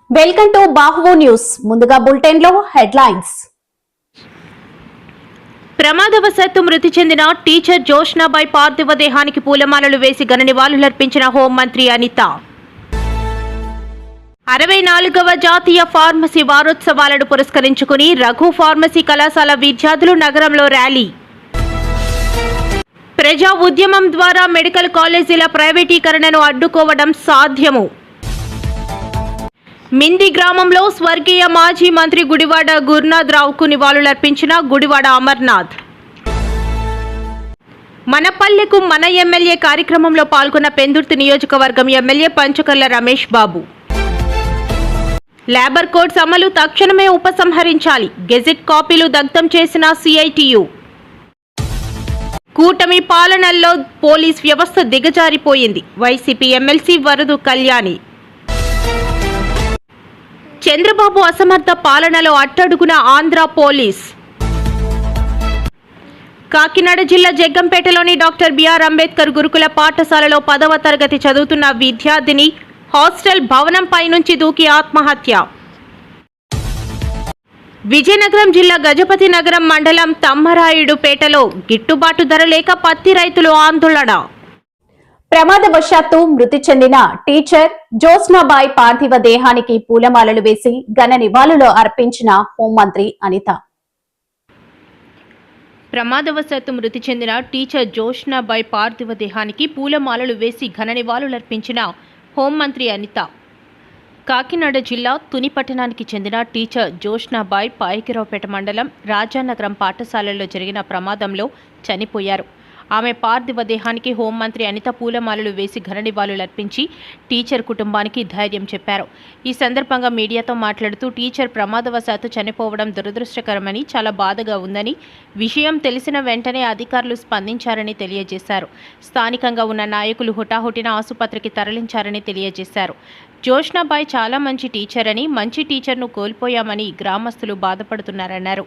Welcome to Bahuvu news. ముందుగా bulletin లో headlines. ప్రమాదవశాత్తు మృతి చెందిన టీచర్ జోష్నాబాయ్ పార్థివ దేహానికి పూలమాలలు వేసి ఘన నివాళులర్పించిన హోంమంత్రి అనిత. 64వ జాతీయ ఫార్మసీ వారోత్సవాలను పురస్కరించుకుని రఘు ఫార్మసీ కళాశాల విద్యార్థులు నగరంలో ర్యాలీ. ప్రజా ఉద్యమం ద్వారా మెడికల్ కాలేజీల ప్రైవేటీకరణను అడ్డుకోవడం సాధ్యము. మింది గ్రామంలో స్వర్గీయ మాజీ మంత్రి గుడివాడ గురునాథ్ రావుకు నివాళులర్పించిన గుడివాడ అమర్నాథ్. మన పల్లెకు మన ఎమ్మెల్యే కార్యక్రమంలో పాల్గొన్న పెందుర్తి నియోజకవర్గం MLA Panchakarla Ramesh Babu. Labour codes అమలు తక్షణమే ఉపసంహరించాలి, గెజెట్ కాపీలు దగ్ధం చేసిన సిఐటియు. కూటమి పాలనల్లో పోలీస్ వ్యవస్థ దిగజారిపోయింది, వైసీపీ ఎమ్మెల్సీ వరదు కళ్యాణి. చంద్రబాబు అసమర్థ పాలనలో అట్టడుగున ఆంధ్ర పోలీస్. కాకినాడ జిల్లా జగ్గంపేటలోని డాక్టర్ బిఆర్ అంబేద్కర్ గురుకుల పాఠశాలలో 10వ తరగతి చదువుతున్న విద్యార్థిని హాస్టల్ భవనంపై నుంచి దూకి ఆత్మహత్య. విజయనగరం జిల్లా గజపతి నగరం మండలం తమ్మరాయుడుపేటలో గిట్టుబాటు ధర లేక పత్తి రైతులు ఆందోళన. ప్రమాదవశాత్తు మృతి చెందిన టీచర్ జోష్నాబాయ్ పార్థివ దేహానికి పూలమాలలు వేసి ఘన నివాళులు అర్పించిన హోంమంత్రి అనిత. ప్రమాదవశాత్తు మృతి చెందిన టీచర్ జోష్నాబాయ్ పార్థివ దేహానికి పూలమాలలు వేసి ఘన నివాళులర్పించిన హోంమంత్రి అనిత. కాకినాడ జిల్లా తుని పట్టణానికి చెందిన టీచర్ జోష్నాబాయ్ పాయకిరావుపేట మండలం రాజానగరం పాఠశాలలో జరిగిన ప్రమాదంలో చనిపోయారు. ఆమె పార్థివ దేహానికి హోంమంత్రి అనిత పూలమాలలు వేసి ఘన నివాళులర్పించి టీచర్ కుటుంబానికి ధైర్యం చెప్పారు. ఈ సందర్భంగా మీడియాతో మాట్లాడుతూ టీచర్ ప్రమాదవశాత్తు చనిపోవడం దురదృష్టకరమని, చాలా బాధగా ఉందని, విషయం తెలిసిన వెంటనే అధికారులు స్పందించారని తెలియజేశారు. స్థానికంగా ఉన్న నాయకులు హుటాహుటిన ఆసుపత్రికి తరలించారని తెలియజేశారు. జోష్నాబాయ్ చాలా మంచి టీచర్ అని, మంచి టీచర్ను కోల్పోయామని గ్రామస్తులు బాధపడుతున్నారన్నారు.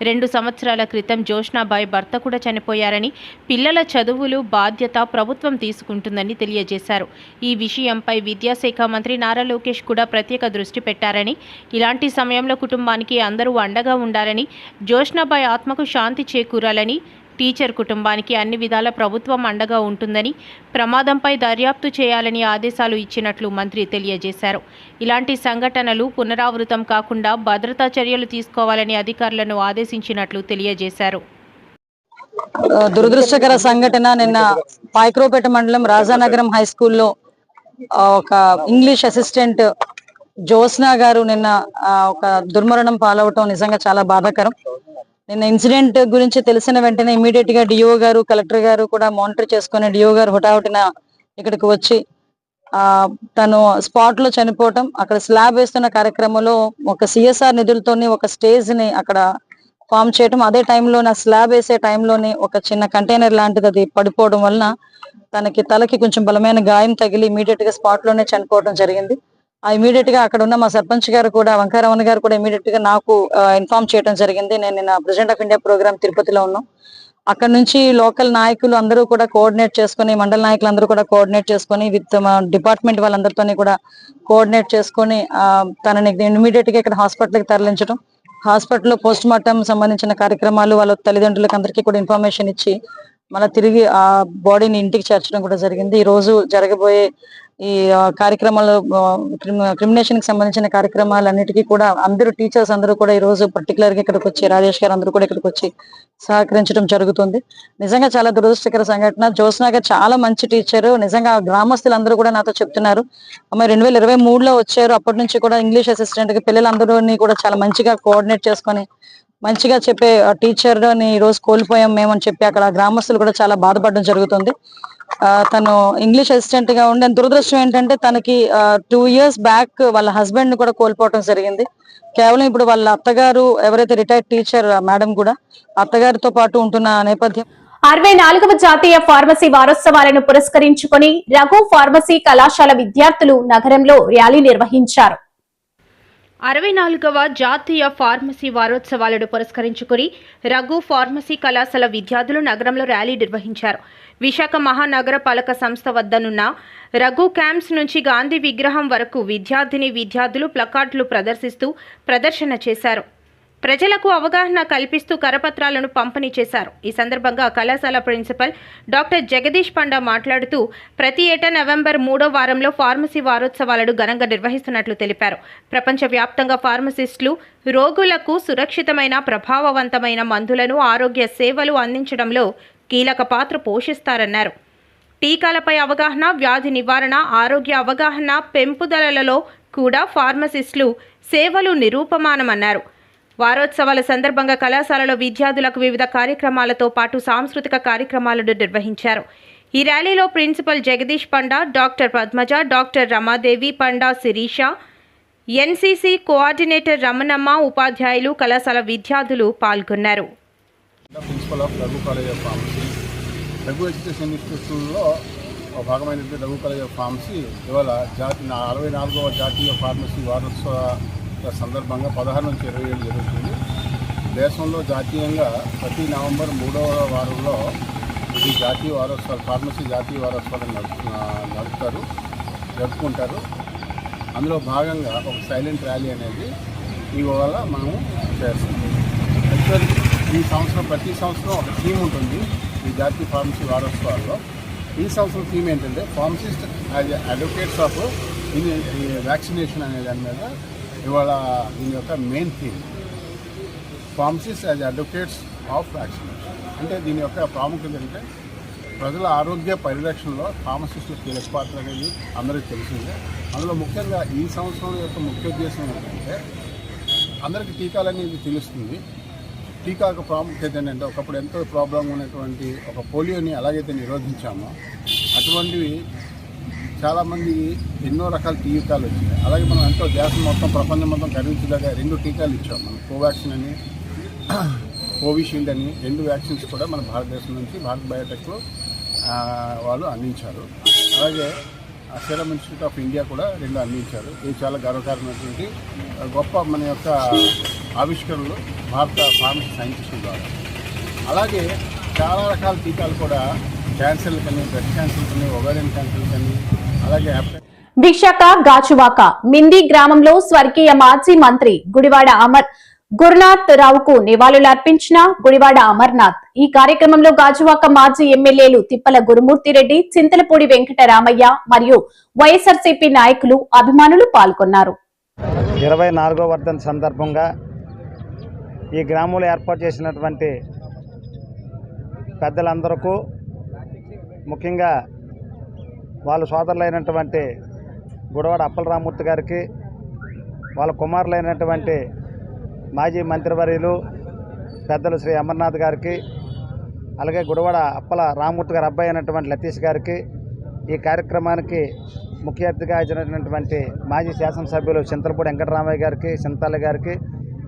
2 సంవత్సరాల క్రితం జోష్నాబాయ్ భర్త కూడా చనిపోయారని, పిల్లల చదువులు బాధ్యత ప్రభుత్వం తీసుకుంటుందని తెలియజేశారు. ఈ విషయంపై విద్యాశాఖ మంత్రి నారా లోకేష్ కూడా ప్రత్యేక దృష్టి పెట్టారని, ఇలాంటి సమయంలో కుటుంబానికి అందరూ అండగా ఉండాలని, జోష్నాబాయ్ ఆత్మకు శాంతి చేకూరాలని, టీచర్ కుటుంబానికి అన్ని విధాల ప్రభుత్వం అండగా ఉంటుందని, ప్రమాదంపై దర్యాప్తు చేయాలని ఆదేశాలు ఇచ్చినట్లు మంత్రి తెలియజేశారు. ఇలాంటి సంఘటనలు పునరావృతం కాకుండా భద్రతా చర్యలు తీసుకోవాలని అధికారులను ఆదేశించినట్లు తెలియజేశారు. దురదృష్టకర సంఘటన నిన్న పాయక్రోపేట మండలం రాజానగరం హై స్కూల్లో ఒక ఇంగ్లీష్ అసిస్టెంట్ జోస్నా గారు నిన్న ఒక దుర్మరణం పాలవటం నిజంగా చాలా బాధాకరం. నిన్న ఇన్సిడెంట్ గురించి తెలిసిన వెంటనే ఇమీడియట్ గా డిఓ గారు, కలెక్టర్ గారు కూడా మానిటర్ చేసుకుని డిఓ గారు హుటాహుటిన ఇక్కడికి వచ్చి తను స్పాట్ లో చనిపోవటం, అక్కడ స్లాబ్ వేస్తున్న కార్యక్రమంలో ఒక సిఎస్ఆర్ నిధులతోని ఒక స్టేజ్ ని అక్కడ ఫామ్ చేయటం, అదే టైంలో స్లాబ్ వేసే టైంలోనే ఒక చిన్న కంటైనర్ లాంటిది అది పడిపోవడం వలన తనకి తలకి కొంచెం బలమైన గాయం తగిలి ఇమీడియట్ గా స్పాట్ లోనే చనిపోవడం జరిగింది. ఇమీడియట్ గా అక్కడ ఉన్న మా సర్పంచ్ గారు కూడా, వంకారమణ గారు కూడా ఇమీడియట్ గా నాకు ఇన్ఫార్మ్ చేయడం జరిగింది. నేను నిన్న ప్రెసిడెంట్ ఆఫ్ ఇండియా ప్రోగ్రామ్ తిరుపతిలో ఉన్నాం. అక్కడ నుంచి లోకల్ నాయకులు అందరూ కూడా కోఆర్డినేట్ చేసుకుని, మండల నాయకులు అందరూ కూడా కోఆర్డినేట్ చేసుకుని, విత్ డిపార్ట్మెంట్ వాళ్ళందరితో కూడా కోఆర్డినేట్ చేసుకుని తనని ఇమీడియట్ గా ఇక్కడ హాస్పిటల్కి తరలించడం, హాస్పిటల్లో పోస్ట్ మార్టం సంబంధించిన కార్యక్రమాలు వాళ్ళ తల్లిదండ్రులకు అందరికీ కూడా ఇన్ఫర్మేషన్ ఇచ్చి మళ్ళీ తిరిగి ఆ బాడీని ఇంటికి చేర్చడం కూడా జరిగింది. ఈ రోజు జరగబోయే ఈ కార్యక్రమాలు, క్రిమినేషన్ కి సంబంధించిన కార్యక్రమాలన్నిటికీ కూడా అందరూ టీచర్స్ అందరూ కూడా ఈ రోజు పర్టికులర్ గా ఇక్కడికి వచ్చి, రాజేష్ గారు అందరూ కూడా ఇక్కడికి వచ్చి సహకరించడం జరుగుతుంది. నిజంగా చాలా దురదృష్టకర సంఘటన. జోస్నా గారు చాలా మంచి టీచరు. నిజంగా గ్రామస్తులందరూ కూడా నాతో చెప్తున్నారు, అమ్మాయి 2023లో వచ్చారు, అప్పటి నుంచి కూడా ఇంగ్లీష్ అసిస్టెంట్ గా పిల్లలందరూని కూడా చాలా మంచిగా కోఆర్డినేట్ చేసుకొని మంచిగా చెప్పే టీచర్ ని ఈ రోజు కోల్పోయాం మేమని చెప్పి అక్కడ గ్రామస్తులు కూడా చాలా బాధపడడం జరుగుతుంది. తను ఇంగ్లీష్ అసిస్టెంట్ గా ఉండే దురదృష్టం ఏంటంటే తనకి 2 years బ్యాక్ వాళ్ళ హస్బెండ్ ని కూడా కోల్పోవడం జరిగింది. కేవలం ఇప్పుడు వాళ్ళ అత్తగారు ఎవరైతే రిటైర్డ్ టీచర్ మేడం కూడా అత్తగారితో పాటు ఉంటున్న నేపథ్యం. 64వ జాతీయ ఫార్మసీ వారోత్సవాలను పురస్కరించుకొని రఘు ఫార్మసీ కళాశాల విద్యార్థులు నగరంలో ర్యాలీ నిర్వహించారు. 64వ జాతీయ ఫార్మసీ వారోత్సవాలను పురస్కరించుకుని రఘు ఫార్మసీ కళాశాల విద్యార్థులు నగరంలో ర్యాలీ నిర్వహించారు. విశాఖ మహానగర పాలక సంస్థ వద్దనున్న రఘు క్యాంప్స్ నుంచి గాంధీ విగ్రహం వరకు విద్యార్థులు ప్లకార్డులు ప్రదర్శిస్తూ ప్రదర్శన చేశారు. ప్రజలకు అవగాహన కల్పిస్తూ కరపత్రాలను పంపిణీ చేశారు. ఈ సందర్భంగా కళాశాల ప్రిన్సిపల్ డాక్టర్ జగదీష్ పండా మాట్లాడుతూ ప్రతి ఏటా నవంబర్ 3వ వారంలో ఫార్మసీ వారోత్సవాలను ఘనంగా నిర్వహిస్తున్నట్లు తెలిపారు. ప్రపంచవ్యాప్తంగా ఫార్మసిస్టులు రోగులకు సురక్షితమైన ప్రభావవంతమైన మందులను ఆరోగ్య సేవలు అందించడంలో కీలక పాత్ర పోషిస్తారన్నారు. టీకాలపై అవగాహన, వ్యాధి నివారణ, ఆరోగ్య అవగాహన పెంపుదలలో కూడా ఫార్మసిస్టులు సేవలు నిరూపమానమన్నారు. వారోత్సవాల సందర్భంగా కళాశాలలో విద్యార్థులకు వివిధ కార్యక్రమాలతో పాటు సాంస్కృతిక కార్యక్రమాలను నిర్వహించారు. ఈ ర్యాలీలో principal Jagadish Panda, doctor Padmaja, doctor Ramadevi Panda, Sirisha, NCC coordinator Ramanamma, ఉపాధ్యాయులు, కళాశాల విద్యార్థులు పాల్గొన్నారు. Principal of Raghu college of pharmacy, Raghu education ఇన్స్టిట్యూషన్లో ఒక భాగమైనటువంటి రఘు కాలేజ్ ఆఫ్ ఫార్మసీ ఇవాళ 64వ జాతీయ ఫార్మసీ వారోత్సవ సందర్భంగా 16 నుంచి 27 జరుగుతుంది. దేశంలో జాతీయంగా ప్రతి నవంబర్ 3వ వారంలో ఈ జాతీయ వారోత్సవాలు, ఫార్మసీ జాతీయ వారోత్సవాలను జరుపుకుంటారు. అందులో భాగంగా ఒక సైలెంట్ ర్యాలీ అనేది ఇవాళ మనము చేస్తాం. యాక్చువల్లీ ప్రతి సంవత్సరం ఒక థీమ్ ఉంటుంది ఈ జాతీయ ఫార్మసీ వారోత్సవాల్లో. ఈ సంవత్సరం థీమ్ ఏంటంటే pharmacist as advocates of vaccination అనే దాని మీద ఇవాళ దీని యొక్క main theme pharmacist as advocates of vaccination. అంటే దీని యొక్క ప్రాముఖ్యత అంటే ప్రజల ఆరోగ్య పరిరక్షణలో ఫార్మసిస్టుల కీలక పాత్ర అనేది అందరికీ తెలిసిందే. అందులో ముఖ్యంగా ఈ సంవత్సరం యొక్క ముఖ్య ఉద్దేశం ఏంటంటే అందరికీ టీకాలు అనేది తెలుస్తుంది. టీకా యొక్క ప్రాముఖ్యత ఏంటంటే ఒకప్పుడు ఎంతో ప్రాబ్లం ఉన్నటువంటి ఒక పోలియోని ఎలాగైతే నిరోధించామో అటువంటివి చాలామంది ఎన్నో రకాల టీకాలు వచ్చినాయి. అలాగే మనం ఎంతో దేశం మొత్తం ప్రపంచం మొత్తం గర్వించదగ్గ 2 టీకాలు ఇచ్చాం. మనం కోవాక్సిన్ అని, కోవిషీల్డ్ అని 2 వ్యాక్సిన్స్ కూడా మన భారతదేశం నుంచి భారత్ బయోటెక్ వాళ్ళు అందించారు. అలాగే సీరం ఇన్స్టిట్యూట్ ఆఫ్ ఇండియా కూడా 2 అందించారు. ఇది చాలా గర్వకారణమైనటువంటి గొప్ప మన యొక్క ఆవిష్కరణలు భారత ఫార్మసీ సైంటిస్టుల ద్వారా. అలాగే చాలా రకాల టీకాలు కూడా క్యాన్సర్లు కానీ, బ్రెస్ట్ క్యాన్సర్ కానీ, ఓవేరియన్ క్యాన్సర్ కానీ, అలాగే విశాఖ గాజువాక మింది గ్రామంలో స్వర్గీయ మాజీ మంత్రి గురునాథ్ రావుకు నివాళులర్పించిన గుడివాడ అమర్నాథ్. ఈ కార్యక్రమంలో గాజువాక మాజీ ఎమ్మెల్యేలు తిప్పల గురుమూర్తిరెడ్డి, చింతలపూడి వెంకటరామయ్య మరియు వైఎస్ఆర్సీపీ నాయకులు, అభిమానులు పాల్గొన్నారు. 24వ వర్ధంతి సందర్భంగా ఈ గ్రామంలో ఏర్పాటు చేసినటువంటి పెద్దలందరికీ, ముఖ్యంగా వాళ్ళ సోదరులైనటువంటి గుడివాడ అప్పలరామూర్తి గారికి, వాళ్ళ కుమారులైనటువంటి మాజీ మంత్రివర్యులు పెద్దలు శ్రీ అమర్నాథ్ గారికి, అలాగే గుడివాడ అప్పల రామూర్తి గారి అబ్బాయి అయినటువంటి లతీష్ గారికి, ఈ కార్యక్రమానికి ముఖ్య అతిథిగా హాజరైనటువంటి మాజీ శాసనసభ్యులు చింతలపూడి వెంకటరామయ్య గారికి, చింతాల గారికి,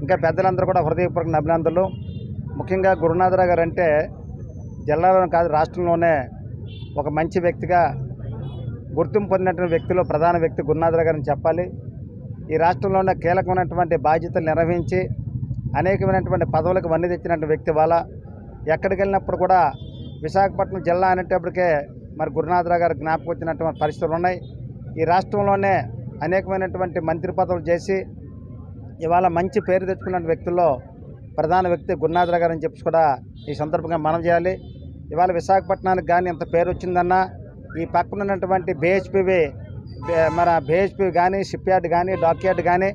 ఇంకా పెద్దలందరూ కూడా హృదయపూర్వక అభినందనలు. ముఖ్యంగా గురునాథరావు గారు అంటే జిల్లాలోనే కాదు రాష్ట్రంలోనే ఒక మంచి వ్యక్తిగా గుర్తింపు పొందినటువంటి వ్యక్తిలో ప్రధాన వ్యక్తి గురునాథరావు గారిని చెప్పాలి. ఈ రాష్ట్రంలోనే కీలకమైనటువంటి బాధ్యతలు నిర్వహించి అనేకమైనటువంటి పదవులకు వన్నె తెచ్చినటువంటి వ్యక్తి వాళ్ళ. ఎక్కడికి వెళ్ళినప్పుడు కూడా విశాఖపట్నం జిల్లా అనేటప్పటికే మరి గురునాథరావు గారు జ్ఞాపకం వచ్చినటువంటి పరిస్థితులు ఉన్నాయి. ఈ రాష్ట్రంలోనే అనేకమైనటువంటి మంత్రి పదవులు చేసి ఇవాళ మంచి పేరు తెచ్చుకున్న వ్యక్తుల్లో ప్రధాన వ్యక్తి గురునాథరావు గారు అని చెప్పి కూడా ఈ సందర్భంగా మనం చేయాలి. ఇవాళ విశాఖపట్నానికి కానీ ఎంత పేరు వచ్చిందన్నా ఈ పక్కన ఉన్నటువంటి BHP కానీ, షిప్ యార్డ్ కానీ, డాక్ యార్డ్ కానీ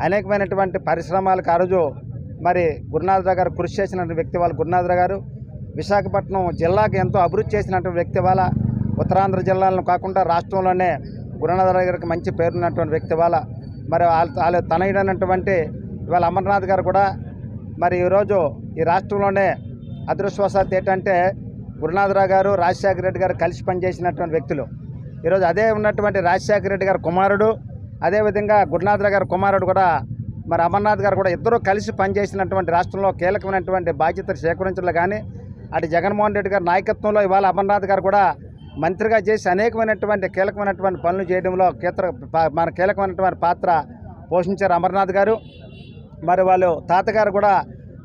అనేకమైనటువంటి పరిశ్రమలకు ఆ రోజు మరి గురునాథరావు గారు కృషి చేసినటువంటి వ్యక్తి వాళ్ళ గురునాథరావు గారు. విశాఖపట్నం జిల్లాకి ఎంతో అభివృద్ధి చేసినటువంటి వ్యక్తి వాళ్ళ. ఉత్తరాంధ్ర జిల్లాలను కాకుండా రాష్ట్రంలోనే గురునాథరావు గారికి మంచి పేరున్నటువంటి వ్యక్తి వాళ్ళ. మరి వాళ్ళ తనయుడైనటువంటి ఇవాళ అమర్నాథ్ గారు కూడా మరి ఈరోజు ఈ రాష్ట్రంలోనే అదృష్టవశాత్తు ఏంటంటే గురునాథరావు గారు, రాజశేఖర రెడ్డి గారు కలిసి పనిచేసినటువంటి వ్యక్తులు. ఈరోజు అదే ఉన్నటువంటి రాజశేఖర రెడ్డి గారి కుమారుడు, అదేవిధంగా గురునాథరావు గారి కుమారుడు కూడా మరి అమర్నాథ్ గారు కూడా ఇద్దరూ కలిసి పనిచేసినటువంటి రాష్ట్రంలో కీలకమైనటువంటి బాధ్యతలు సేకరించడంలో కానీ అటు జగన్మోహన్ రెడ్డి గారి నాయకత్వంలో ఇవాళ అమర్నాథ్ గారు కూడా మంత్రిగా చేసి అనేకమైనటువంటి కీలకమైనటువంటి పనులు చేయడంలో కీలకమైనటువంటి పాత్ర పోషించారు అమర్నాథ్ గారు. మరి వాళ్ళు తాతగారు కూడా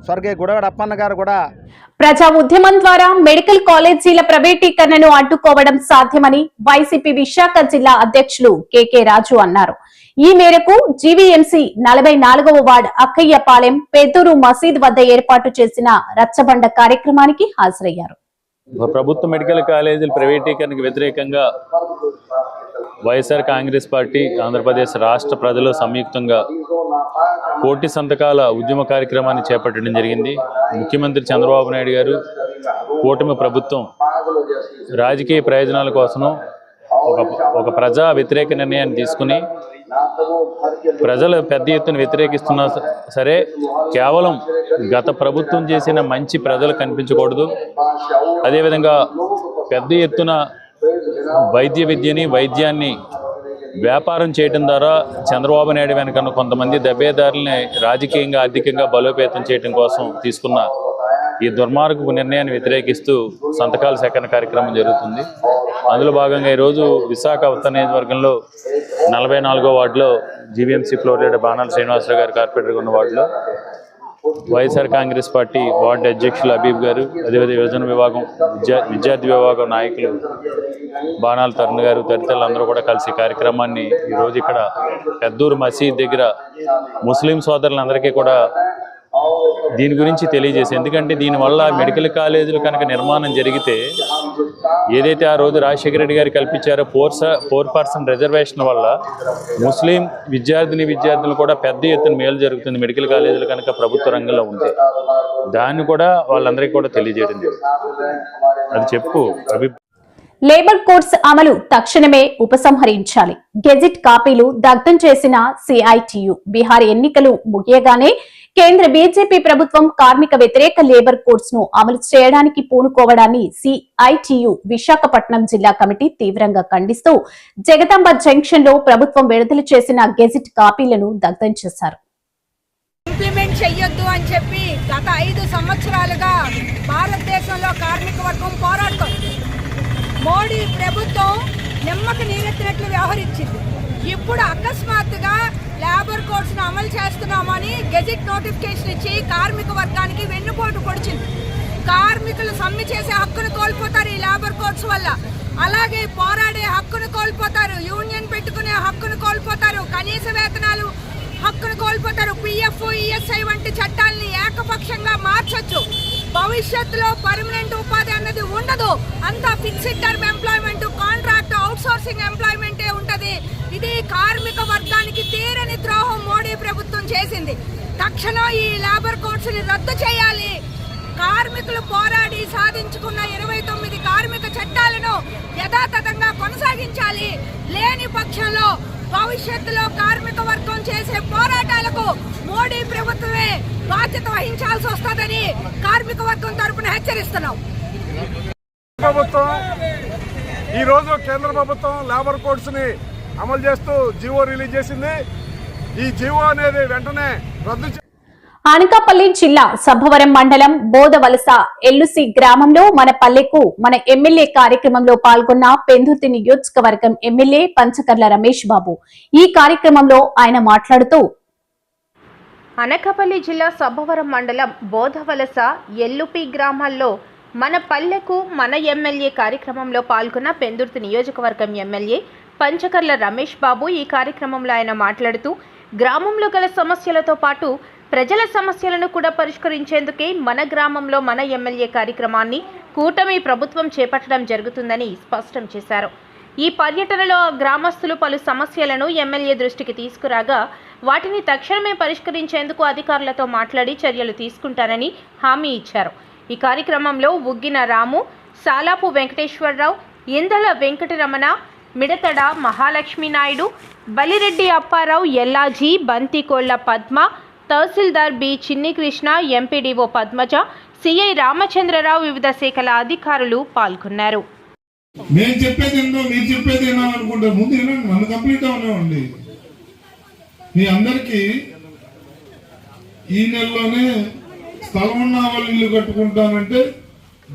స్వర్గీయ గుడవాడ అప్పన్న గారు కూడా ప్రజా ఉద్యమం ద్వారా మెడికల్ కాలేజీల ప్రైవేటీకరణను అడ్డుకోవడం సాధ్యమని వైసీపీ విశాఖ జిల్లా అధ్యక్షులు కెకే రాజు అన్నారు. ఈ మేరకు జీవీఎంసీ 44వ వార్డు అక్కయ్యపాలెం పెద్దూరు మసీద్ వద్ద ఏర్పాటు చేసిన రచ్చబండ కార్యక్రమానికి హాజరయ్యారు. ప్రభుత్వ మెడికల్ కాలేజీల ప్రైవేటీకరణకు వ్యతిరేకంగా వైఎస్ఆర్ కాంగ్రెస్ పార్టీ ఆంధ్రప్రదేశ్ రాష్ట్ర ప్రజలు సంయుక్తంగా కోటి సంతకాల ఉద్యమ కార్యక్రమాన్ని చేపట్టడం జరిగింది. ముఖ్యమంత్రి చంద్రబాబు నాయుడు గారు కూటమి ప్రభుత్వం రాజకీయ ప్రయోజనాల కోసం ఒక ప్రజా వ్యతిరేక నిర్ణయాన్ని తీసుకుని ప్రజలు పెద్ద ఎత్తున వ్యతిరేకిస్తున్నా సరే కేవలం గత ప్రభుత్వం చేసిన మంచి ప్రజలు కనిపించకూడదు. అదేవిధంగా పెద్ద ఎత్తున వైద్యాన్ని వ్యాపారం చేయడం ద్వారా చంద్రబాబు నాయుడు వెనుకన్న కొంతమంది దెబ్బేదారుల్ని రాజకీయంగా ఆర్థికంగా బలోపేతం చేయడం కోసం తీసుకున్న ఈ దుర్మార్గపు నిర్ణయాన్ని వ్యతిరేకిస్తూ సంతకాల సేకరణ కార్యక్రమం జరుగుతుంది. అందులో భాగంగా ఈరోజు విశాఖ ఉత్తర నియోజకవర్గంలో 44వ వార్డులో జీవీఎంసీ ఫ్లోరైడ్ బాణాల శ్రీనివాసరావు గారు కార్పొరేటర్గా ఉన్న వార్డులో వైఎస్ఆర్ కాంగ్రెస్ పార్టీ వార్డు అధ్యక్షులు హబీబ్ గారు, అదేవిధంగా యువజన విభాగం విద్యార్థి విభాగం నాయకులు బాణాల తరుణ్ గారు తదితరులందరూ కూడా కలిసి కార్యక్రమాన్ని ఈరోజు ఇక్కడ పెద్దూరు మసీద్ దగ్గర ముస్లిం సోదరులందరికీ కూడా దీని గురించి తెలియజేసి, ఎందుకంటే దీనివల్ల మెడికల్ కాలేజీలు కనుక నిర్మాణం జరిగితే ఏదైతే ఆ రోజు రాజశేఖర రెడ్డి గారు కల్పించారో 4% రిజర్వేషన్ వల్ల ముస్లిం విద్యార్థులు కూడా పెద్ద ఎత్తున మేలు జరుగుతుంది మెడికల్ కాలేజీలు కనుక ప్రభుత్వ రంగంలో ఉంటే. దాన్ని కూడా వాళ్ళందరికీ కూడా తెలియజేయడం జరుగుతుంది. అది చెప్పు లేబర్ కోడ్స్ అమలు తక్షణమే ఉపసంహరించాలి. గెజిట్ కాపీలు దగ్ధం చేసిన సిఐటియు. బీహార్ ఎన్నికలు ముగియగానే కేంద్ర బీజేపీ ప్రభుత్వం కార్మిక వ్యతిరేక లేబర్ కోడ్స్ ను అమలు చేయడానికి పూనుకోవడాన్ని సిఐటియు విశాఖపట్నం జిల్లా కమిటీ తీవ్రంగా ఖండిస్తూ జగదాంబ జంక్షన్ లో ప్రభుత్వం విడుదల చేసిన గెజిట్ కాపీలను దగ్ధం చేశారు. ఇంప్లిమెంట్ చెయ్యొద్దు అని చెప్పి గత 5 సంవత్సరాలుగా భారతదేశంలో కార్మిక వర్గం పోరాడుతోంది. మోడీ ప్రభుత్వం నిమ్మకి నీరెత్తినట్లు వ్యవహరించింది. ఇప్పుడు అకస్మాత్తుగా లేబర్ కోడ్స్ ను అమలు చేస్తున్నామని గెజిట్ నోటిఫికేషన్ ఇచ్చి కార్మిక వర్గానికి వెన్నుపోటు పొడిచింది. కార్మికులు సమ్మె చేసే హక్కును కోల్పోతారు ఈ లేబర్ కోడ్స్ వల్ల. అలాగే పోరాడే హక్కును కోల్పోతారు, యూనియన్ పెట్టుకునే హక్కును కోల్పోతారు, కనీస వేతనాలు హక్కును కోల్పోతారు, పిఎఫ్ ఈఎస్ఐ వంటి చట్టాలని ఏకపక్షంగా మార్చొచ్చు. భవిష్యత్తులో పర్మనెంట్ ఉపాధి అన్నది ఉండదు. అంతా fixed term employment, contract, outsourcing ఎంప్లాయ్మెంటే ఉంటది. ఇది కార్మిక వర్గానికి తీరని ద్రోహం మోడీ ప్రభుత్వం చేసింది. తక్షణం ఈ లేబర్ కోడ్స్ ని రద్దు చేయాలి. కార్మికులు పోరాడి సాధించుకున్న 29 కార్మిక చట్టాలను యథాతథంగా కొనసాగించాలి. లేని పక్షంలో భవిష్యత్తులో కార్మిక వర్గం చేసే పోరాటాలకు మోడీ ప్రభుత్వమే బాధ్యత వహించాల్సి వస్తుందని కార్మిక వర్గం తరపున హెచ్చరిస్తున్నాం. ప్రభుత్వం ఈరోజు కేంద్ర ప్రభుత్వం లేబర్ కోడ్స్ ని అమలు చేస్తూ జీవో రిలీజ్ చేసింది. ఈ జీవో అనేది వెంటనే రద్దు. అనకాపల్లి జిల్లా సబ్బవరం మండలం బోధవలస ఎల్లుసి గ్రామంలో మన పల్లెకు మన ఎమ్మెల్యే కార్యక్రమంలో పాల్గొన్న పెందుర్తి నియోజకవర్గం ఎమ్మెల్యే పంచకర్ల రమేష్ బాబు. ఈ కార్యక్రమంలో ఆయన మాట్లాడుతూ, అనకాపల్లి జిల్లా సబ్బవరం మండలం బోధవలస ఎల్లుపి గ్రామాల్లో మన పల్లెకు మన ఎమ్మెల్యే కార్యక్రమంలో పాల్గొన్న పెందుర్తి నియోజకవర్గం ఎమ్మెల్యే పంచకర్ల రమేష్ బాబు. ఈ కార్యక్రమంలో ఆయన మాట్లాడుతూ, గ్రామంలో గల సమస్యలతో పాటు ప్రజల సమస్యలను కూడా పరిష్కరించేందుకే మన గ్రామంలో మన ఎమ్మెల్యే కార్యక్రమాన్ని కూటమి ప్రభుత్వం చేపట్టడం జరుగుతుందని స్పష్టం చేశారు. ఈ పర్యటనలో గ్రామస్తులు పలు సమస్యలను ఎమ్మెల్యే దృష్టికి తీసుకురాగా వాటిని తక్షణమే పరిష్కరించేందుకు అధికారులతో మాట్లాడి చర్యలు తీసుకుంటారని హామీ ఇచ్చారు. ఈ కార్యక్రమంలో ఉగ్గిన రాము, సాలాపు వెంకటేశ్వరరావు, ఇందల వెంకటరమణ, మిడతడ మహాలక్ష్మి నాయుడు, బలిరెడ్డి అప్పారావు, ఎల్లాజీ, బంతికోళ్ల పద్మ, తహసీల్దార్ B Chinni Krishna, MPDO Padmaja, CI Ramachandra Rao, వివిధ శాఖల అధికారులు పాల్గొన్నారు. నేను చెప్పేది ఏందో మీరు చెప్పేది ఏనా అనుకుంటే ముందు నన్ను కంప్లీట్ అవనివ్వండి. మీ అందరికీ ఈ నెలలోనే స్థలం ఉన్న వాళ్ళు ఇల్లు కట్టుకుంటానంటే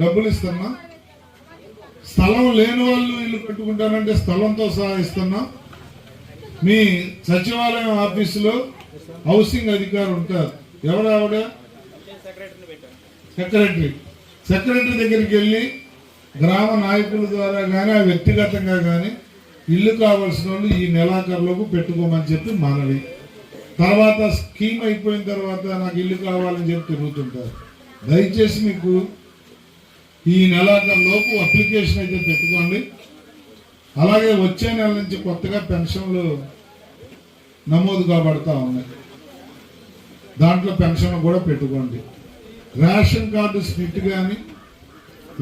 డబ్బులు ఇస్తున్నా, స్థలం లేని వాళ్ళు ఇల్లు కట్టుకుంటానంటే స్థలంతో సహా ఇస్తున్నా. మీ సచివాలయం ఆఫీసులో హౌసింగ్ అధికారి ఉంటారు, ఎవరు ఆవిడ సెక్రటరీ దగ్గరికి వెళ్ళి గ్రామ నాయకుల ద్వారా కానీ వ్యక్తిగతంగా కానీ ఇల్లు కావాల్సిన వాళ్ళు ఈ నెలాఖరులోపు పెట్టుకోమని చెప్పి మనవి. తర్వాత స్కీమ్ అయిపోయిన తర్వాత నాకు ఇల్లు కావాలని చెప్పి తిరుగుతుంటారు. దయచేసి మీకు ఈ నెలాఖరులోపు అప్లికేషన్ అయితే పెట్టుకోండి. అలాగే వచ్చే నెల నుంచి కొత్తగా పెన్షన్లు నమోదు కాబడతా ఉన్నాయి, దాంట్లో పెన్షన్ కూడా పెట్టుకోండి. రేషన్ కార్డు స్ప్లిట్ కానీ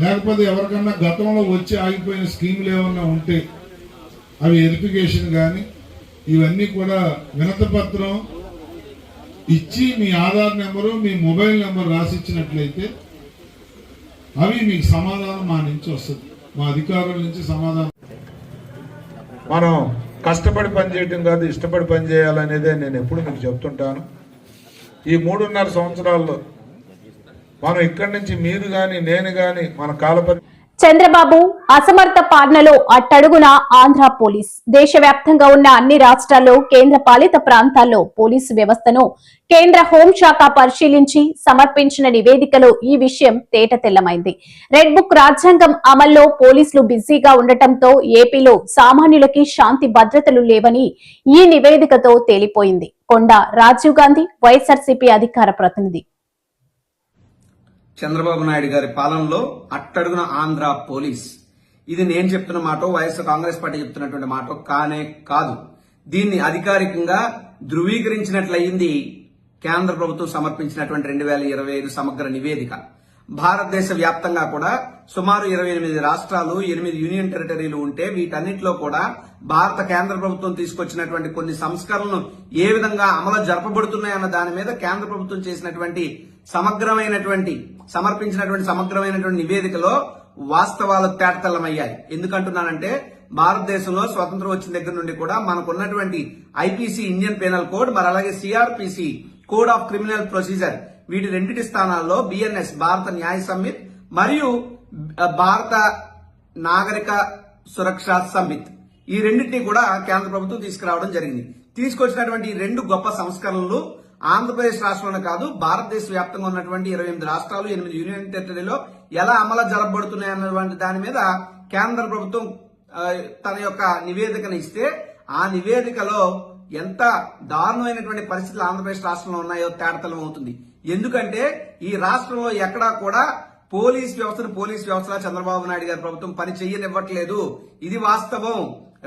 లేకపోతే ఎవరికన్నా గతంలో వచ్చి ఆగిపోయిన స్కీములు ఏమన్నా ఉంటే అవి వెరిఫికేషన్ కానీ ఇవన్నీ కూడా వినతి పత్రం ఇచ్చి మీ ఆధార్ నెంబరు మీ మొబైల్ నెంబర్ రాసిచ్చినట్లయితే అవి మీకు సమాధానం మా నుంచి వస్తుంది, మా అధికారుల నుంచి సమాధానం. మనం కష్టపడి పనిచేయటం కాదు, ఇష్టపడి పనిచేయాలనేదే నేను ఎప్పుడు మీకు చెప్తుంటాను. ఈ 3.5 సంవత్సరాల్లో మనం ఇక్కడి నుంచి మీరు కానీ నేను కానీ మన కాలపరి చంద్రబాబు అసమర్థ పాలనలో అట్టడుగున ఆంధ్ర పోలీస్. దేశవ్యాప్తంగా ఉన్న అన్ని రాష్ట్రాల్లో కేంద్ర పాలిత ప్రాంతాల్లో పోలీసు వ్యవస్థను కేంద్ర హోంశాఖ పరిశీలించి సమర్పించిన నివేదికలో ఈ విషయం తేటతెల్లమైంది. రెడ్ బుక్ రాజ్యాంగం అమల్లో పోలీసులు బిజీగా ఉండటంతో ఏపీలో సామాన్యులకి శాంతి భద్రతలు లేవని ఈ నివేదికతో తేలిపోయింది. కొండ రాజీవ్ గాంధీ, వైఎస్ఆర్సీపీ అధికార ప్రతినిధి. చంద్రబాబు నాయుడు గారి పాలనలో అట్టడుగున ఆంధ్ర పోలీస్. ఇది నేను చెప్తున్న మాట, వైఎస్ఆర్ కాంగ్రెస్ పార్టీ చెప్తున్నటువంటి మాట కానే కాదు. దీన్ని అధికారికంగా ధృవీకరించినట్లయింది కేంద్ర ప్రభుత్వం సమర్పించినటువంటి 2025 సమగ్ర నివేదిక. భారతదేశ వ్యాప్తంగా కూడా సుమారు 28 రాష్ట్రాలు, 8 యూనియన్ టెరిటరీలు ఉంటే వీటన్నిటిలో కూడా భారత కేంద్ర ప్రభుత్వం తీసుకొచ్చినటువంటి కొన్ని సంస్కరణలు ఏ విధంగా అమలు జరపబడుతున్నాయన్న దాని మీద కేంద్ర ప్రభుత్వం చేసినటువంటి సమగ్రమైనటువంటి నివేదికలో వాస్తవాలు తేటతెల్లమయ్యాయి. ఎందుకంటున్నానంటే భారతదేశంలో స్వతంత్రం వచ్చిన దగ్గర నుండి కూడా మనకున్నటువంటి ఐపీసీ ఇండియన్ పీనల్ కోడ్, మరి అలాగే CrPC code of criminal procedure, వీటి రెండింటి స్థానాల్లో బిఎన్ఎస్ భారత న్యాయ సంహిత్ మరియు భారత నాగరిక సురక్ష సంహిత్, ఈ రెండింటినీ కూడా కేంద్ర ప్రభుత్వం తీసుకురావడం జరిగింది. తీసుకొచ్చినటువంటి ఈ 2 గొప్ప సంస్కరణలు ఆంధ్రప్రదేశ్ రాష్ట్రంలో కాదు, భారతదేశ వ్యాప్తంగా ఉన్నటువంటి 28 రాష్ట్రాలు, 8 యూనియన్ టెరిటరీలో ఎలా అమలు జరపబడుతున్నాయన్నటువంటి దాని మీద కేంద్ర ప్రభుత్వం తన యొక్క నివేదికను ఇస్తే ఆ నివేదికలో ఎంత దారుణమైనటువంటి పరిస్థితులు ఆంధ్రప్రదేశ్ రాష్ట్రంలో ఉన్నాయో తేటతెల్లం అవుతుంది. ఎందుకంటే ఈ రాష్ట్రంలో ఎక్కడా కూడా పోలీస్ వ్యవస్థలా చంద్రబాబు నాయుడు గారి ప్రభుత్వం పని చెయ్యనివ్వట్లేదు. ఇది వాస్తవం.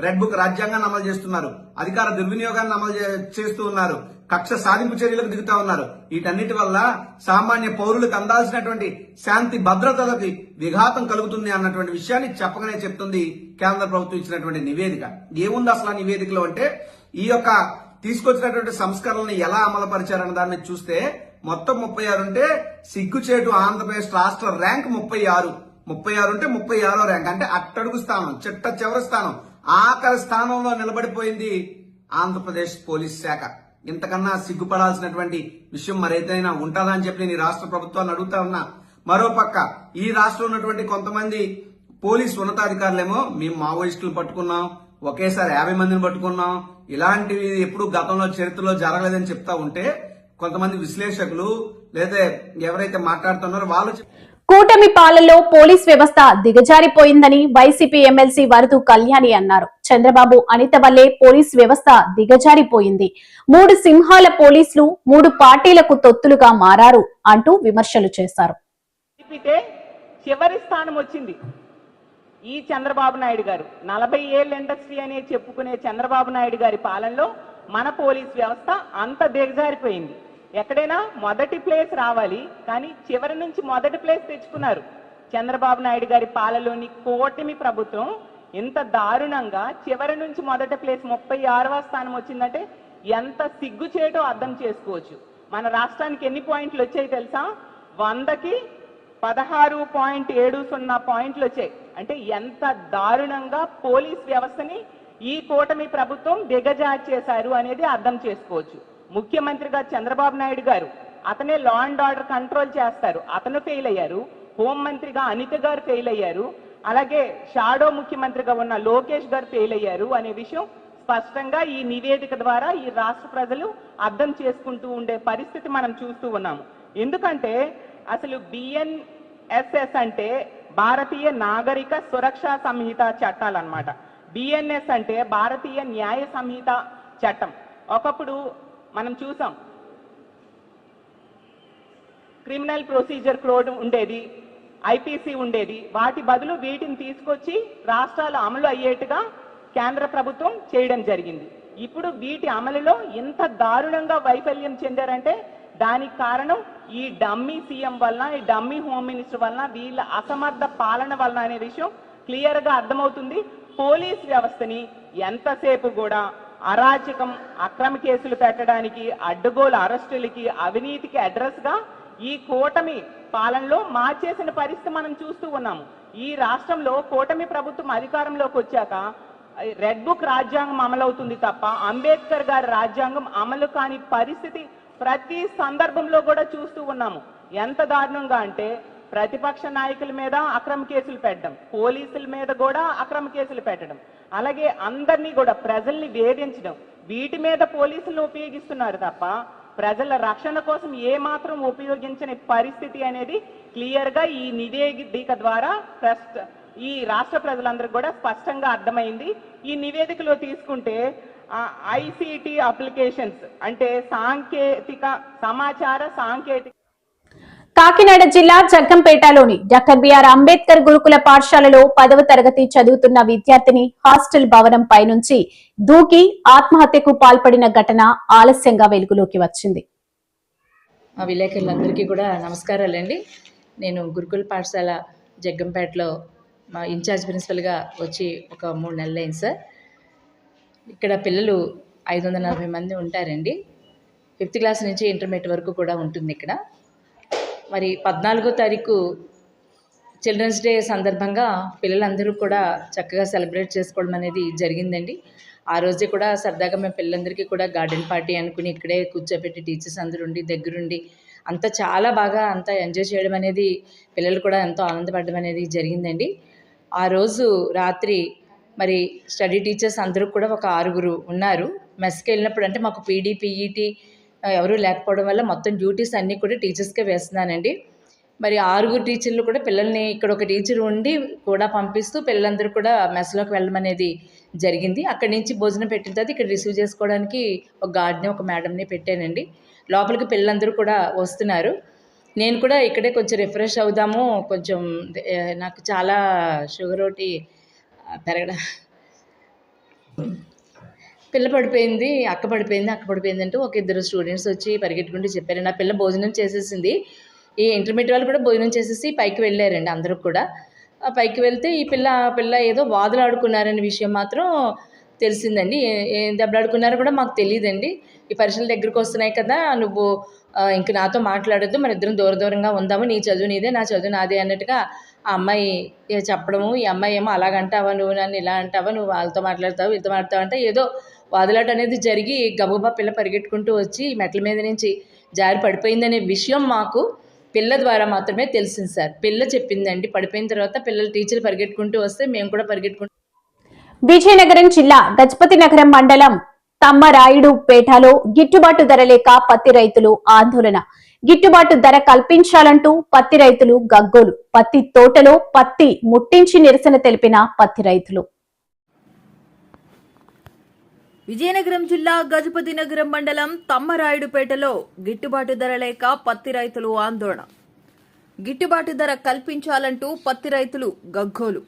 రెడ్ బుక్ రాజ్యాంగాన్ని అమలు చేస్తున్నారు, అధికార దుర్వినియోగాన్ని అమలు చేస్తూ ఉన్నారు, కక్ష సాధింపు చర్యలకు దిగుతా ఉన్నారు. వీటన్నిటి వల్ల సామాన్య పౌరులకు అందాల్సినటువంటి శాంతి భద్రతలకి విఘాతం కలుగుతుంది అన్నటువంటి విషయాన్ని చెప్పగానే చెప్తుంది కేంద్ర ప్రభుత్వం ఇచ్చినటువంటి నివేదిక. ఏముంది అసలు ఆ నివేదికలో అంటే, ఈ యొక్క తీసుకొచ్చినటువంటి సంస్కరణలను ఎలా అమలు పరిచారన్న దాన్ని చూస్తే మొత్తం 36 ఉంటే సిగ్గుచేటు ఆంధ్రప్రదేశ్ రాష్ట్ర ర్యాంక్ 36 ఉంటే 36వ ర్యాంక్, అంటే అట్టడుగు స్థానం, చిట్ట చివరి స్థానం, ఆఖరి స్థానంలో నిలబడిపోయింది ఆంధ్రప్రదేశ్ పోలీస్ శాఖ. ఇంతకన్నా సిగ్గుపడాల్సినటువంటి విషయం మరైతేనా ఉంటుందా అని చెప్పి నేను ఈ రాష్ట్ర ప్రభుత్వాన్ని అడుగుతా ఉన్నా. మరోపక్క ఈ రాష్ట్రంలో ఉన్నటువంటి కొంతమంది పోలీస్ ఉన్నతాధికారులేమో మేము మావోయిస్టులు పట్టుకున్నాం, ఒకేసారి 50 మందిని పట్టుకున్నాం, ఇలాంటివి ఎప్పుడు గతంలో చరిత్రలో జరగలేదని చెప్తా ఉంటే కొంతమంది విశ్లేషకులు లేదా ఎవరైతే మాట్లాడుతున్నారో వాళ్ళు కూటమి పాలనలో పోలీస్ వ్యవస్థ దిగజారిపోయిందని వైసీపీ ఎమ్మెల్సీ వరదు కళ్యాణి అన్నారు. చంద్రబాబు అనిత వల్లే పోలీస్ వ్యవస్థ దిగజారిపోయింది. 3 సింహాల పోలీసులు 3 పార్టీలకు తొత్తులుగా మారారు అంటూ విమర్శలు చేశారు. చివరి స్థానం వచ్చింది ఈ చంద్రబాబు నాయుడు గారు. 40 ఏళ్ల ఇండస్ట్రీ అనే చెప్పుకునే చంద్రబాబు నాయుడు గారి పాలనలో మన పోలీస్ వ్యవస్థ అంత దిగజారిపోయింది. ఎక్కడైనా మొదటి ప్లేస్ రావాలి, కానీ చివరి నుంచి మొదటి ప్లేస్ తెచ్చుకున్నారు. చంద్రబాబు నాయుడు గారి పాలనలోని కూటమి ప్రభుత్వం ఇంత దారుణంగా చివరి నుంచి మొదటి ప్లేస్ 36వ స్థానం వచ్చిందంటే ఎంత సిగ్గు చేయటో అర్థం చేసుకోవచ్చు. మన రాష్ట్రానికి ఎన్ని పాయింట్లు వచ్చాయి తెలుసా? 100కి 16.70 పాయింట్లు వచ్చాయి. అంటే ఎంత దారుణంగా పోలీస్ వ్యవస్థని ఈ కూటమి ప్రభుత్వం దిగజారి చేశారు అనేది అర్థం చేసుకోవచ్చు. ముఖ్యమంత్రిగా చంద్రబాబు నాయుడు గారు, అతనే లా అండ్ ఆర్డర్ కంట్రోల్ చేస్తారు, అతను ఫెయిల్ అయ్యారు. హోంమంత్రిగా అనిత గారు ఫెయిల్ అయ్యారు. అలాగే షాడో ముఖ్యమంత్రిగా ఉన్న లోకేష్ గారు ఫెయిల్ అయ్యారు అనే విషయం స్పష్టంగా ఈ నివేదిక ద్వారా ఈ రాష్ట్ర ప్రజలు అర్థం చేసుకుంటూ ఉండే పరిస్థితి మనం చూస్తూ ఉన్నాము. ఎందుకంటే అసలు బిఎన్ఎస్ఎస్ అంటే భారతీయ నాగరిక సురక్షా సంహిత చట్టాలు అన్నమాట. బిఎన్ఎస్ అంటే భారతీయ న్యాయ సంహిత చట్టం. ఒకప్పుడు మనం చూసాం క్రిమినల్ ప్రొసీజర్ కోడ్ ఉండేది, ఐపీసీ ఉండేది. వాటి బదులు వీటిని తీసుకొచ్చి రాష్ట్రాలు అమలు అయ్యేట్టుగా కేంద్ర ప్రభుత్వం చేయడం జరిగింది. ఇప్పుడు వీటి అమలులో ఇంత దారుణంగా వైఫల్యం చెందారంటే దానికి కారణం ఈ డమ్మీ సీఎం వలన, ఈ డమ్మీ హోమ్ మినిస్టర్ వలన, వీళ్ళ అసమర్థ పాలన వలన అనే విషయం క్లియర్గా అర్థమవుతుంది. పోలీస్ వ్యవస్థని ఎంతసేపు కూడా అరాచకం, అక్రమ కేసులు పెట్టడానికి, అడ్డగోలు అరెస్టులకి, అవినీతికి అడ్రస్గా ఈ కూటమి పాలనలో మార్చేసిన పరిస్థితి మనం చూస్తూ ఉన్నాము. ఈ రాష్ట్రంలో కూటమి ప్రభుత్వం అధికారంలోకి వచ్చాక రెడ్ బుక్ రాజ్యాంగం అమలవుతుంది తప్ప అంబేద్కర్ గారి రాజ్యాంగం అమలు కాని పరిస్థితి ప్రతి సందర్భంలో కూడా చూస్తూ ఉన్నాము. ఎంత దారుణంగా అంటే ప్రతిపక్ష నాయకుల మీద అక్రమ కేసులు పెట్టడం, పోలీసుల మీద కూడా అక్రమ కేసులు పెట్టడం, అలాగే అందరినీ కూడా ప్రజల్ని వేధించడం, వీటి మీద పోలీసులను ఉపయోగిస్తున్నారు తప్ప ప్రజల రక్షణ కోసం ఏ మాత్రం ఉపయోగించని పరిస్థితి అనేది క్లియర్ గా ఈ నివేదిక ద్వారా ఈ రాష్ట్ర ప్రజలందరికీ కూడా స్పష్టంగా అర్థమైంది. ఈ నివేదికలో తీసుకుంటే ఐసిటి అప్లికేషన్స్ అంటే సమాచార సాంకేతిక. కాకినాడ జిల్లా జగ్గంపేటలోని డాక్టర్ బిఆర్ అంబేద్కర్ గురుకుల పాఠశాలలో 10వ తరగతి చదువుతున్న విద్యార్థిని హాస్టల్ భవనం పైనుంచి దూకి ఆత్మహత్యకు పాల్పడిన ఘటన ఆలస్యంగా వెలుగులోకి వచ్చింది. మా విలేకరులందరికీ కూడా నమస్కారాలండి. నేను గురుకుల పాఠశాల జగ్గంపేటలో మా ఇన్ఛార్జ్ ప్రిన్సిపల్గా వచ్చి ఒక 3 నెలలైంది సార్. ఇక్కడ పిల్లలు 540 మంది ఉంటారండి. 5th క్లాస్ నుంచి ఇంటర్మీడియట్ వరకు కూడా ఉంటుంది ఇక్కడ. మరి 14వ తారీఖు చిల్డ్రన్స్ డే సందర్భంగా పిల్లలందరూ కూడా చక్కగా సెలబ్రేట్ చేసుకోవడం అనేది జరిగిందండి. ఆ రోజే కూడా సరదాగా మేము పిల్లలందరికీ కూడా గార్డెన్ పార్టీ అనుకుని ఇక్కడే కూర్చోబెట్టి టీచర్స్ అందరూ ఉండి దగ్గరుండి అంతా చాలా బాగా అంతా ఎంజాయ్ చేయడం అనేది, పిల్లలు కూడా ఎంతో ఆనందపడడం అనేది జరిగిందండి. ఆ రోజు రాత్రి మరి స్టడీ టీచర్స్ అందరూ కూడా ఒక 6గురు ఉన్నారు. మెస్కి వెళ్ళినప్పుడు అంటే మాకు పీడీ పీఈటీ ఎవరూ లేకపోవడం వల్ల మొత్తం డ్యూటీస్ అన్నీ కూడా టీచర్స్కే వేస్తున్నానండి. మరి 6గురు టీచర్లు కూడా పిల్లల్ని ఇక్కడ ఒక టీచర్ ఉండి కూడా పంపిస్తూ పిల్లలందరూ కూడా మెస్లోకి వెళ్ళడం అనేది జరిగింది. అక్కడి నుంచి భోజనం పెట్టిన తర్వాత ఇక్కడ రిసీవ్ చేసుకోవడానికి ఒక గార్డ్ని ఒక మేడంని పెట్టానండి. లోపలికి పిల్లలందరూ కూడా వస్తున్నారు. నేను కూడా ఇక్కడే కొంచెం రిఫ్రెష్ అవుదాము, కొంచెం నాకు చాలా షుగర్ ఒకటి పెరగడం, పిల్ల పడిపోయింది, అక్క పడిపోయింది అంటూ ఒక 2 స్టూడెంట్స్ వచ్చి పరిగెట్టుకుంటూ చెప్పారు. నా పిల్ల భోజనం చేసేసింది. ఈ ఇంటర్మీడియట్ వాళ్ళు కూడా భోజనం చేసేసి పైకి వెళ్ళారండి. అందరూ కూడా పైకి వెళ్తే ఈ పిల్ల ఏదో వాదులాడుకున్నారనే విషయం మాత్రం తెలిసిందండి. ఏం దెబ్బలాడుకున్నారో కూడా మాకు తెలియదండి. ఈ పరీక్షల దగ్గరికి వస్తున్నాయి కదా, నువ్వు ఇంక నాతో మాట్లాడొద్దు, మన ఇద్దరం దూరంగా ఉందాము, నీ చదువు నీదే నా చదువు నాదే అన్నట్టుగా ఆ అమ్మాయి చెప్పడము. ఈ అమ్మాయి ఏమో అలాగంటావా, నువ్వు నన్ను ఇలా అంటావా, నువ్వు వాళ్ళతో మాట్లాడతావు వీళ్ళతో మాట్లాడతావు అంటే ఏదో వాదులాట అనేది జరిగి గబగబా పిల్ల పరిగెట్టుకుంటూ వచ్చి మెట్ల మీద నుంచి జారి పడిపోయిందనే విషయం మాకు పిల్ల ద్వారా మాత్రమే తెలిసింది సార్. పిల్ల చెప్పిందండి. పడిపోయిన తర్వాత పిల్లల టీచర్లు పరిగెట్టుకుంటూ వస్తే మేము కూడా పరిగెట్టుకుంటూ. విజయనగరం జిల్లా గజపతి నగరం మండలం తమ్మరాయుడుపేటలో గిట్టుబాటు ధర లేక పత్తి రైతులు ఆందోళన. గిట్టుబాటు ధర కల్పించాలంటూ పత్తి రైతులు గగ్గోలు. పత్తి తోటలో పత్తి ముట్టించి నిరసన తెలిపిన పత్తి రైతులు. విజయనగరం జిల్లా గజపతి నగరం మండలం తమ్మరాయుడుపేటలో గిట్టుబాటు ధర లేక పత్తి రైతులు ఆందోళన. గిట్టుబాటు ధర కల్పించాలంటూ పత్తి రైతులు గగ్గోలు.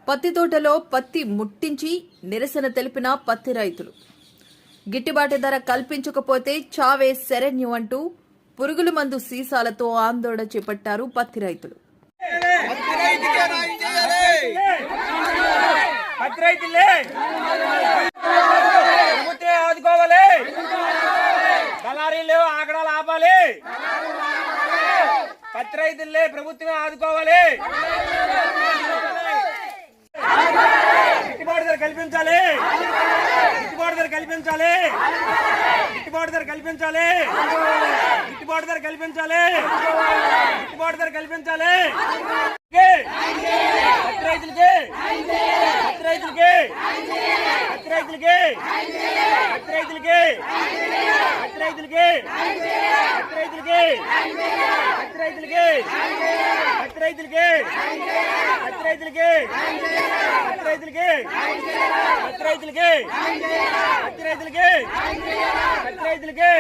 పత్తి తోటలో పత్తి ముట్టించి నిరసన తెలిపిన పత్తి రైతులు. గిట్టుబాటు ధర కల్పించకపోతే చావే శరణ్యం అంటూ పురుగుల మందు సీసాలతో ఆందోళన చేపట్టారు పత్తి రైతులు. ఆదుకోవాలి, దళారీలు ఆగడాలు ఆపాలి, పత్తి రైతులే ప్రభుత్వమే ఆదుకోవాలి, గిట్టుబాటు ధర కల్పించాలి, గిట్టుబాటు ధర కల్పించాలి, గిట్టుబాటు ధర కల్పించాలి, గిట్టుబాటు ధర కల్పించాలి, గిట్టుబాటు ధర కల్పించాలి. పత్తి రైతులకి, పత్తి రైతులకి, పత్తి రైతులకి, పత్తి రైతులకి, పత్తి రైతులకి, రైతులకి రైతులకి రైతులకి రైతులకి రైతులకి రైతులకి రైతులకి రైతులకి